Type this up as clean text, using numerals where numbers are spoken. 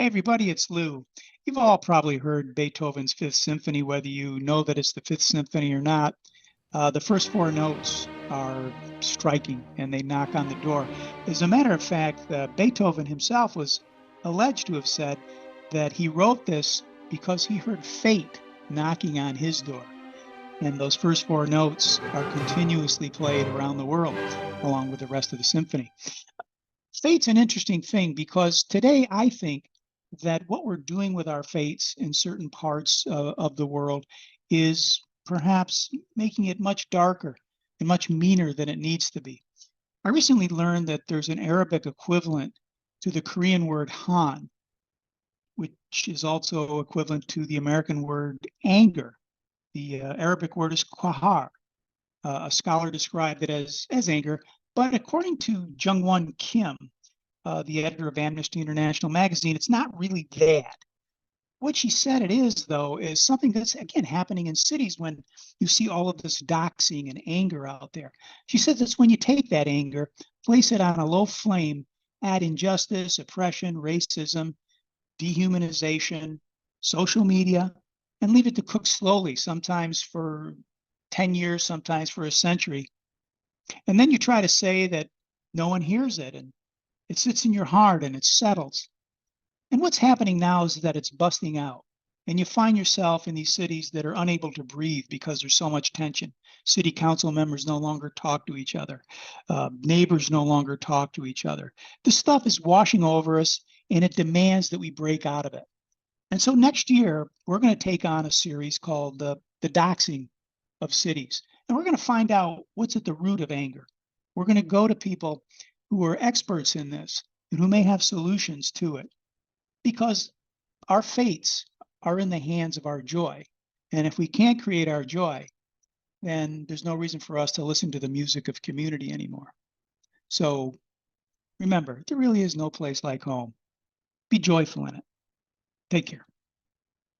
everybody, it's Lou. You've all probably heard Beethoven's Fifth Symphony, whether you know that it's the Fifth Symphony or not. The first four notes are striking and they knock on the door. As a matter of fact, Beethoven himself was alleged to have said that he wrote this because he heard fate knocking on his door. And those first four notes are continuously played around the world, along with the rest of the symphony. Fate's an interesting thing because today I think that what we're doing with our fates in certain parts of the world is perhaps making it much darker and much meaner than it needs to be. I recently learned that there's an Arabic equivalent to the Korean word Han, which is also equivalent to the American word anger. The Arabic word is qahar. A scholar described it as anger, but according to Jung-Won Kim, the editor of Amnesty International magazine, it's not really that. What she said it is, though, is something that's, again, happening in cities when you see all of this doxing and anger out there. She says it's when you take that anger, place it on a low flame, add injustice, oppression, racism, dehumanization, social media, and leave it to cook slowly, sometimes for 10 years, sometimes for a century. And then you try to say that no one hears it and it sits in your heart and it settles. And what's happening now is that it's busting out. And you find yourself in these cities that are unable to breathe because there's so much tension. City council members no longer talk to each other. Neighbors no longer talk to each other. This stuff is washing over us and it demands that we break out of it. And so next year, we're going to take on a series called the Doxing of Cities. And we're going to find out what's at the root of anger. We're going to go to people who are experts in this and who may have solutions to it. Because our fates are in the hands of our joy. And if we can't create our joy, then there's no reason for us to listen to the music of community anymore. So remember, there really is no place like home. Be joyful in it. Take care.